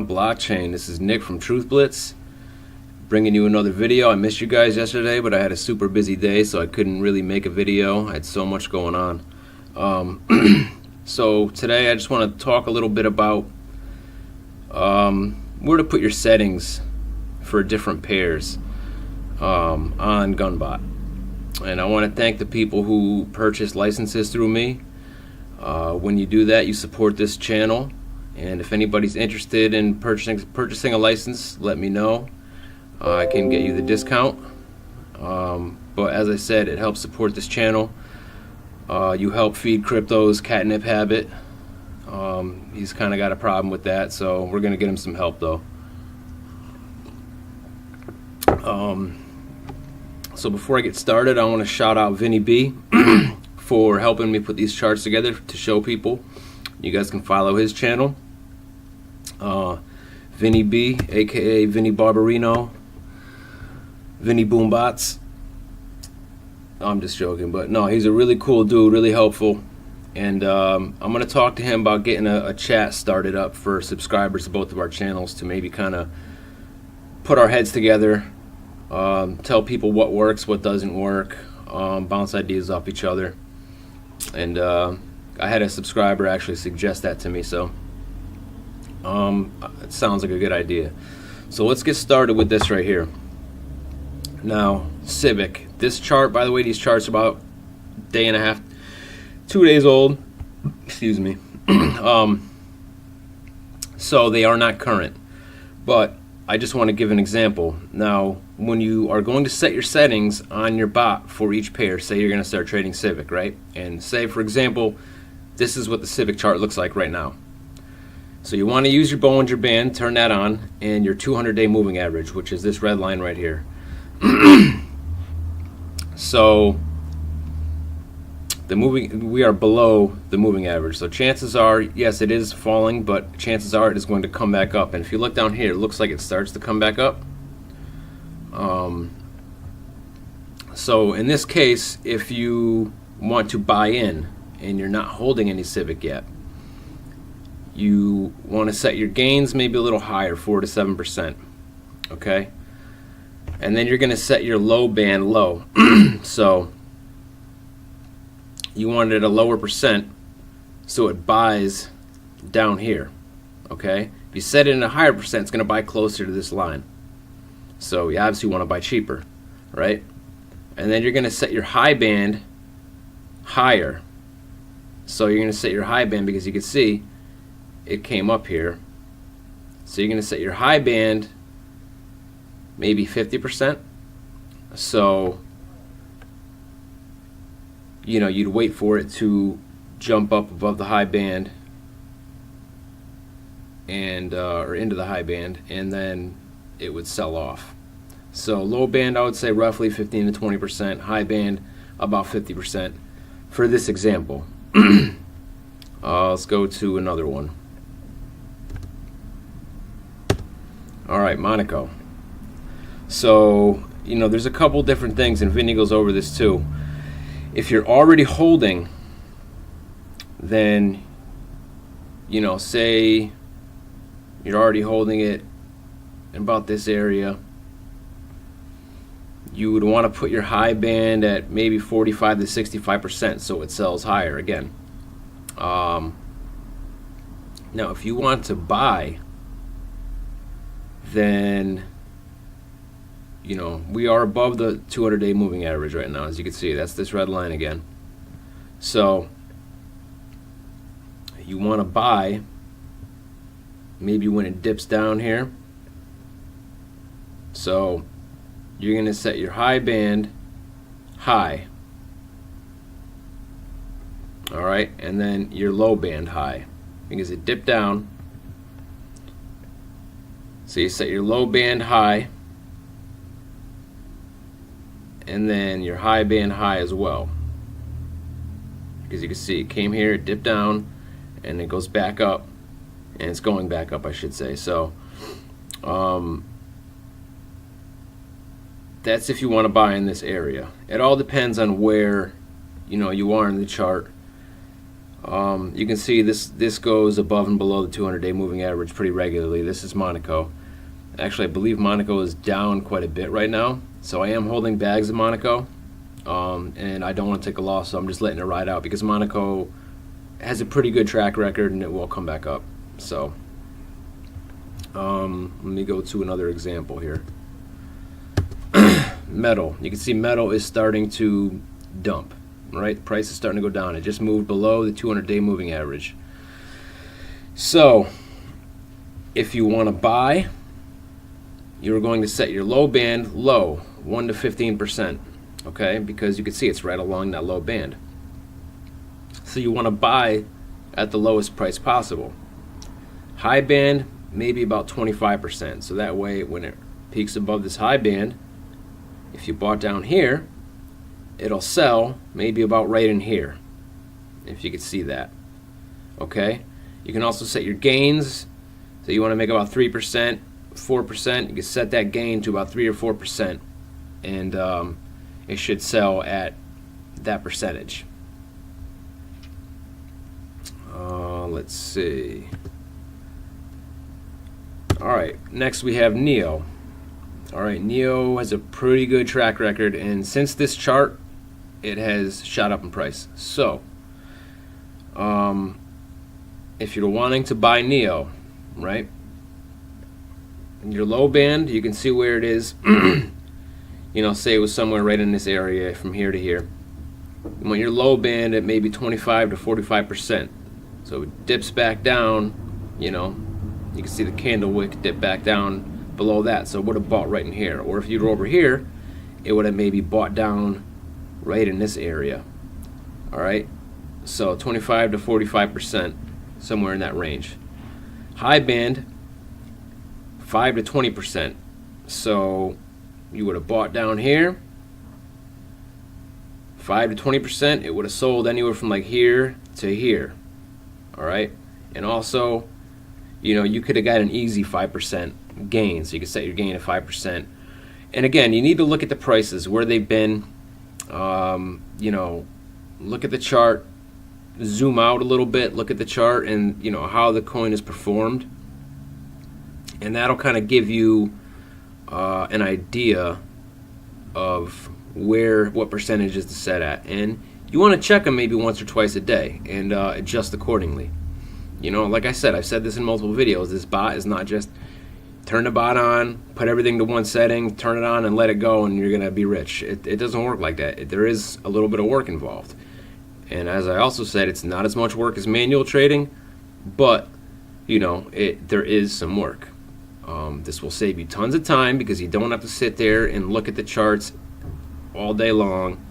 blockchain? This is Nick from TruthBlitz, bringing you another video. I missed you guys yesterday, but I had a super busy day, so I couldn't really make a video. I had so much going on. So today I just want to talk a little bit about where to put your settings for different pairs on Gunbot. And I want to thank the people who purchased licenses through me. When you do that, you support this channel. And if anybody's interested in purchasing a license, let me know. I can get you the discount. But as I said, it helps support this channel. You help feed Crypto's catnip habit. He's kind of got a problem with that, so we're going to get him some help though. So before I get started, I want to shout out Vinny B for helping me put these charts together to show people. You guys can follow his channel. Vinny B, aka Vinny Barbarino, Vinny Boombots. I'm just joking, but no, he's a really cool dude, really helpful. And I'm going to talk to him about getting a chat started up for subscribers to both of our channels to maybe kind of put our heads together, tell people what works, what doesn't work, bounce ideas off each other. And I had a subscriber actually suggest that to me, so it sounds like a good idea. So let's get started with this right here. Now, Civic. This chart, by the way, these charts are about a day and a half, 2 days old. Excuse me. So they are not current. But I just want to give an example. Now, when you are going to set your settings on your bot for each pair, say you're going to start trading Civic, right? And say, for example, this is what the Civic chart looks like right now. So you want to use your Bollinger Band, turn that on, and your 200-day moving average, which is this red line right here. So we are below the moving average. So chances are, yes, it is falling, but chances are it is going to come back up. And if you look down here, it looks like it starts to come back up. So in this case, if you want to buy in and you're not holding any Civic yet, you want to set your gains maybe a little higher, 4 to 7%. Okay? And then you're going to set your low band low. So you want it at a lower percent so it buys down here. Okay? If you set it in a higher percent, it's going to buy closer to this line. So you obviously want to buy cheaper, right? And then you're going to set your high band higher. So you're going to set your high band because you can see it came up here. So you're going to set your high band maybe 50%. So, you know, you'd wait for it to jump up above the high band and or into the high band, and then it would sell off. So low band, I would say roughly 15 to 20%. High band, about 50% for this example. Let's go to another one. All right, Monaco. So, you know, there's a couple different things, and Vinny goes over this too. If you're already holding, then, you know, say you're already holding it in about this area, you would want to put your high band at maybe 45 to 65% so it sells higher again. Now, if you want to buy, then, you know, we are above the 200-day moving average right now, as you can see. That's this red line again. So you want to buy maybe when it dips down here. So you're going to set your high band high. All right, and then your low band high because it dipped down. So you set your low band high, and then your high band high as well, because you can see it came here, it dipped down, and it goes back up, and it's going back up, I should say. So that's if you want to buy in this area. It all depends on where, you know, you are in the chart. You can see this goes above and below the 200-day moving average pretty regularly. This is Monaco. Actually, I believe Monaco is down quite a bit right now, so I am holding bags of Monaco, and I don't want to take a loss, so I'm just letting it ride out because Monaco has a pretty good track record and it will come back up. So let me go to another example here. Metal. You can see metal is starting to dump, right? The price is starting to go down. It just moved below the 200-day moving average. So if you want to buy, you're going to set your low band low, 1 to 15%, okay? Because you can see it's right along that low band. So you want to buy at the lowest price possible. High band, maybe about 25%. So that way, when it peaks above this high band, if you bought down here, it'll sell maybe about right in here, if you could see that, okay? You can also set your gains. So you want to make about 3%, 4%. You can set that gain to about 3 or 4%, and it should sell at that percentage. Let's see. All right, next we have Neo. All right, Neo has a pretty good track record, and since this chart, it has shot up in price. So, if you're wanting to buy Neo, right, in your low band, you can see where it is. You know, say it was somewhere right in this area from here to here. When your low band at maybe 25 to 45%. So it dips back down, you know, you can see the candle wick dip back down below that. So it would have bought right in here. Or if you were over here, it would have maybe bought down right in this area. All right, so 25 to 45%, somewhere in that range. High band, 5 to 20%. So you would have bought down here, 5 to 20%. It would have sold anywhere from like here to here. All right, and also, you know, you could have got an easy 5% gain. So you could set your gain at 5%. And again, you need to look at the prices, where they've been. You know, look at the chart, zoom out a little bit, look at the chart, and you know how the coin has performed, and that'll kind of give you an idea of what percentages to set at. And you want to check them maybe once or twice a day and adjust accordingly. You know, like I said, I've said this in multiple videos, this bot is not just turn the bot on, put everything to one setting, turn it on and let it go and you're gonna be rich. It doesn't work like that. There is a little bit of work involved. And as I also said, it's not as much work as manual trading, but you know, there is some work. This will save you tons of time because you don't have to sit there and look at the charts all day long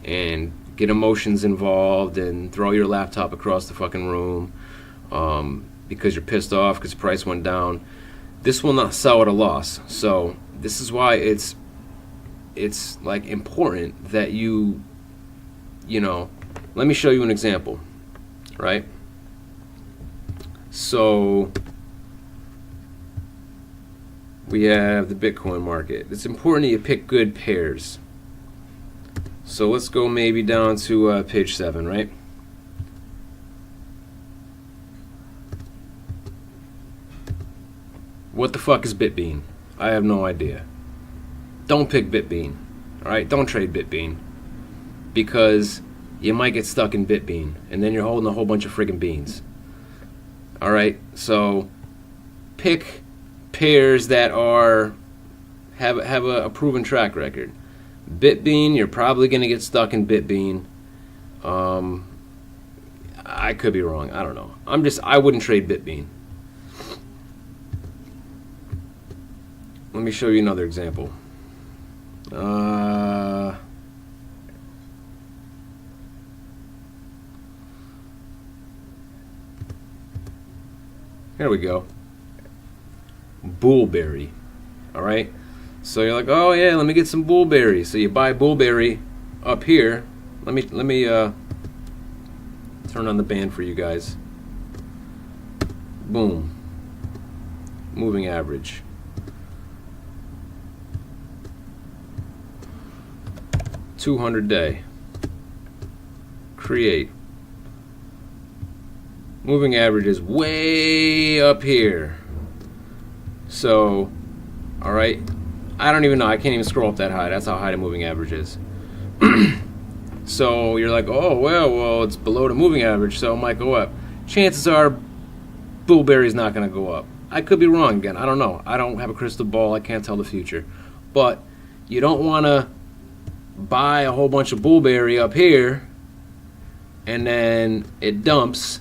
and get emotions involved and throw your laptop across the fucking room because you're pissed off because the price went down. This will not sell at a loss. So this is why it's like important that you know, let me show you an example, right? So we have the Bitcoin market. It's important that you pick good pairs. So let's go maybe down to page 7, right? What the fuck is Bitbean? I have no idea. Don't pick Bitbean. Alright, don't trade Bitbean. Because you might get stuck in Bitbean and then you're holding a whole bunch of friggin' beans. Alright, so pick pairs that have a proven track record. Bitbean, you're probably gonna get stuck in Bitbean. I could be wrong, I don't know. I wouldn't trade Bitbean. Let me show you another example. Here we go. Bullberry. Alright? So you're like, oh yeah, let me get some bullberry. So you buy bullberry up here. Let me turn on the band for you guys. Boom. Moving average. $200 day. Create. moving average is way up here. So, all right, I don't even know. I can't even scroll up that high. That's how high the moving average is. So you're like, oh well, it's below the moving average, so it might go up. Chances are, Bullberry's not going to go up. I could be wrong again. I don't know. I don't have a crystal ball. I can't tell the future. But you don't want to buy a whole bunch of Bullberry up here, and then it dumps,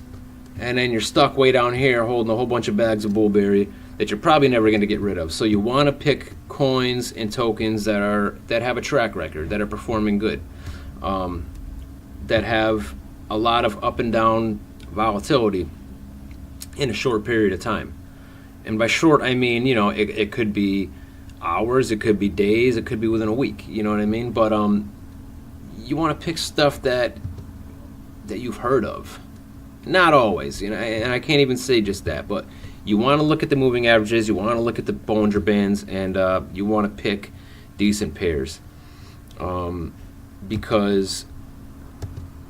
and then you're stuck way down here holding a whole bunch of bags of Bullberry that you're probably never going to get rid of. So you want to pick coins and tokens that have a track record, that are performing good, that have a lot of up and down volatility in a short period of time. And by short, I mean, it could be hours, it could be days, it could be within a week. You know what I mean? But you want to pick stuff that you've heard of. Not always, and I can't even say just that, but you want to look at the moving averages, you want to look at the Bollinger Bands, and you want to pick decent pairs, because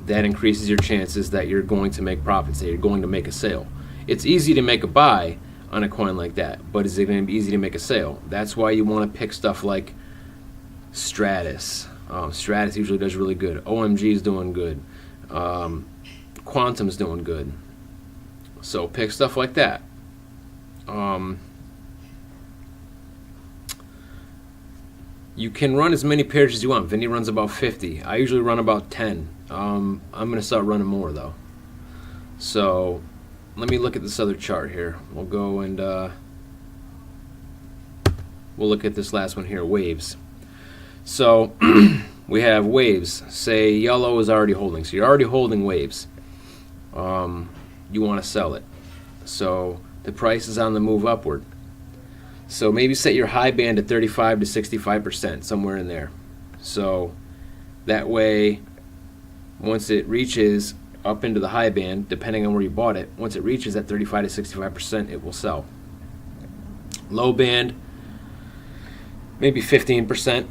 that increases your chances that you're going to make profits, that you're going to make a sale. It's easy to make a buy on a coin like that, but is it going to be easy to make a sale? That's why you want to pick stuff like Stratus. Stratus usually does really good. OMG is doing good. Quantum's doing good. So pick stuff like that. You can run as many pairs as you want. Vinny runs about 50. I usually run about 10. I'm going to start running more though. So let me look at this other chart here. We'll go and we'll look at this last one here, waves. So we have waves. Say yellow is already holding. So you're already holding waves. You want to sell it. So the price is on the move upward. So maybe set your high band at 35 to 65%, somewhere in there. So that way, once it reaches up into the high band, depending on where you bought it, once it reaches that 35 to 65%, it will sell. Low band, maybe 15%.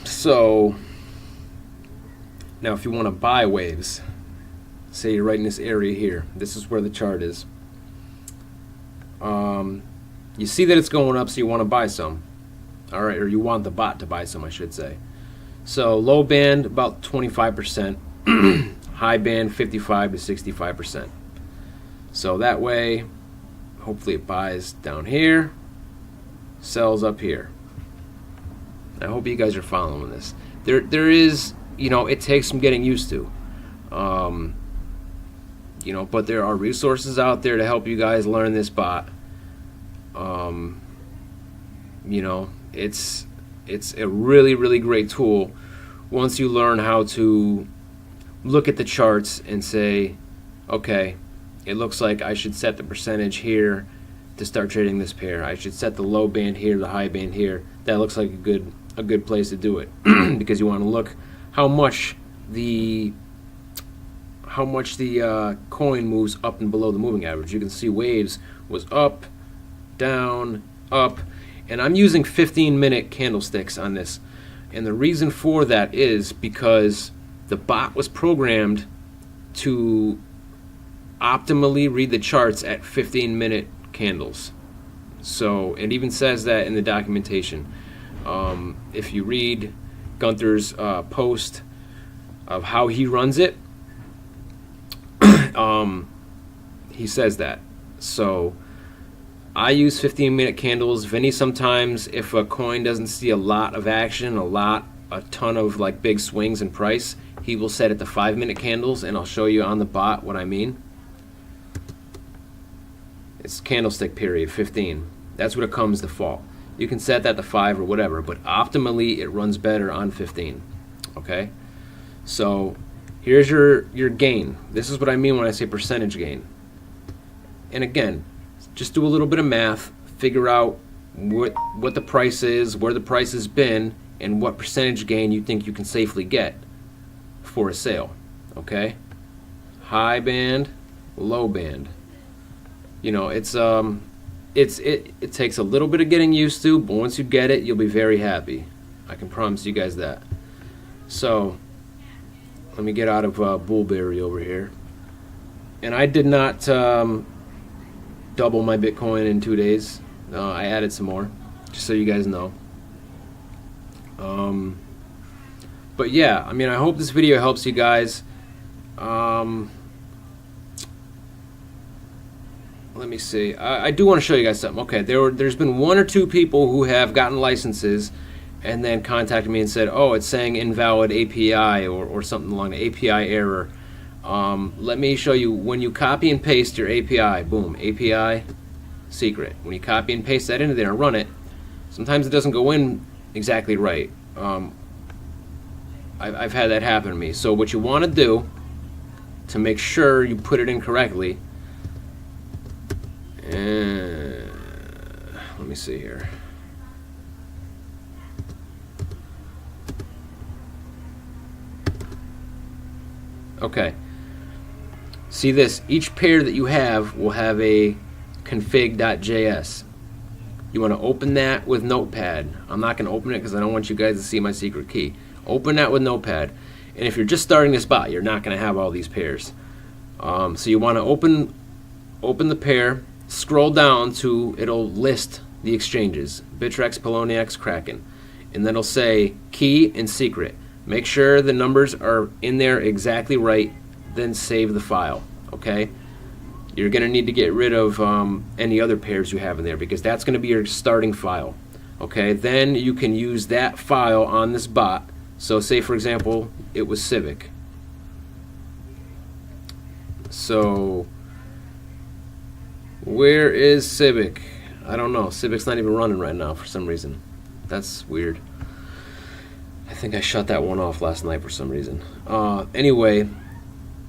So now if you want to buy waves, say you're right in this area here, this is where the chart is. You see that it's going up, so you want to buy some. All right, or you want the bot to buy some, I should say. So low band about 25%, high band 55 to 65%. So that way, hopefully it buys down here, sells up here. I hope you guys are following this. There is, it takes some getting used to. But there are resources out there to help you guys learn this bot. It's a really, really great tool once you learn how to look at the charts and say, okay, it looks like I should set the percentage here to start trading this pair. I should set the low band here, the high band here. That looks like a good place to do it because you want to look how much the coin moves up and below the moving average. You can see waves was up, down, up, and I'm using 15-minute candlesticks on this. And the reason for that is because the bot was programmed to optimally read the charts at 15-minute candles. So it even says that in the documentation. If you read Gunther's post of how he runs it, he says that. So I use 15-minute candles. Vinny sometimes, if a coin doesn't see a lot of action, a ton of like big swings in price, he will set it to 5-minute candles, and I'll show you on the bot what I mean. It's candlestick period, 15. That's what it comes default. You can set that to 5 or whatever, but optimally it runs better on 15. Okay? So here's your gain. This is what I mean when I say percentage gain. And again, just do a little bit of math, figure out what the price is, where the price has been, and what percentage gain you think you can safely get for a sale. Okay? High band, low band. It takes a little bit of getting used to, but once you get it, you'll be very happy. I can promise you guys that. So Let me get out of Bullberry over here. And I did not double my Bitcoin in 2 days. I added some more, just so you guys know. But yeah, I mean, I hope this video helps you guys. Let me see. I do want to show you guys something. Okay, there's been 1 or 2 people who have gotten licenses and then contacted me and said, oh, it's saying invalid API or something along the API error. Let me show you. When you copy and paste your API, boom, API secret. When you copy and paste that into there and run it, sometimes it doesn't go in exactly right. I've had that happen to me. So what you want to do to make sure you put it in correctly, let me see here. Okay. See this? Each pair that you have will have a config.js. You want to open that with Notepad. I'm not going to open it because I don't want you guys to see my secret key. Open that with Notepad. And if you're just starting this bot, you're not going to have all these pairs. So you want to open the pair, scroll down to, it'll list the exchanges, Bittrex, Poloniex, Kraken. And then it'll say key and secret. Make sure the numbers are in there exactly right, then save the file, okay? You're going to need to get rid of any other pairs you have in there because that's going to be your starting file, okay? Then you can use that file on this bot. So say, for example, it was Civic. So where is Civic? I don't know. Civic's not even running right now for some reason. That's weird. I think I shut that one off last night for some reason. Anyway,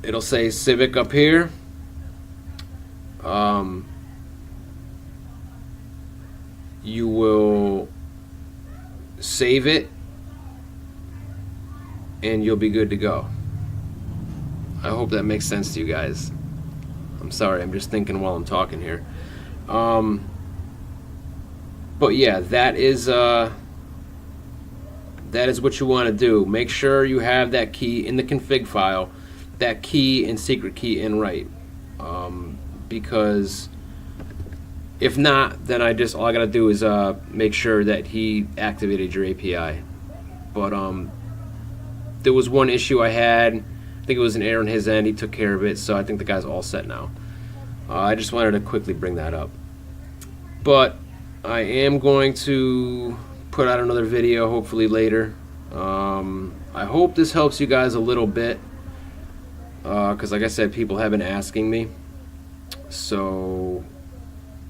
it'll say Civic up here. You will save it and you'll be good to go. I hope that makes sense to you guys. I'm sorry, I'm just thinking while I'm talking here. But yeah, that is what you want to do. Make sure you have that key in the config file, that key and secret key in right. Because if not, then all I gotta do is make sure that he activated your API. But there was one issue I had. I think it was an error on his end. He took care of it, so I think the guy's all set now. I just wanted to quickly bring that up. But I am going to put out another video hopefully later. I hope this helps you guys a little bit, because like I said, people have been asking me. So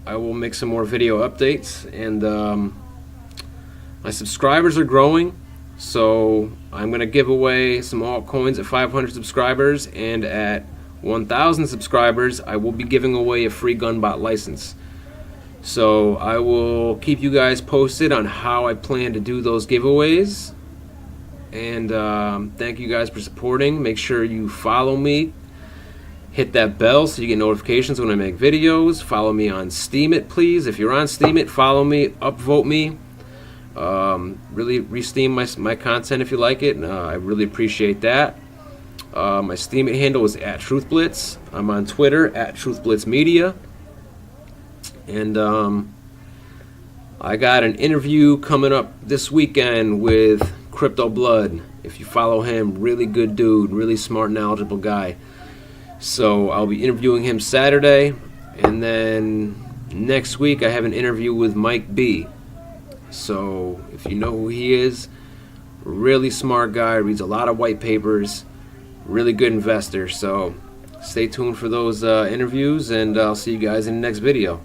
I will make some more video updates, and my subscribers are growing, so I'm going to give away some altcoins at 500 subscribers, and at 1,000 subscribers I will be giving away a free Gunbot license. So I will keep you guys posted on how I plan to do those giveaways. And thank you guys for supporting. Make sure you follow me. Hit that bell so you get notifications when I make videos. Follow me on Steemit, please. If you're on Steemit, follow me, upvote me. Really re-steam my content if you like it. I really appreciate that. My Steemit handle is @TruthBlitz. I'm on Twitter @TruthBlitzMedia. And I got an interview coming up this weekend with Crypto Blood. If you follow him, really good dude, really smart, knowledgeable guy. So I'll be interviewing him Saturday, and then next week I have an interview with Mike B. So if you know who he is, really smart guy, reads a lot of white papers, really good investor. So stay tuned for those interviews, and I'll see you guys in the next video.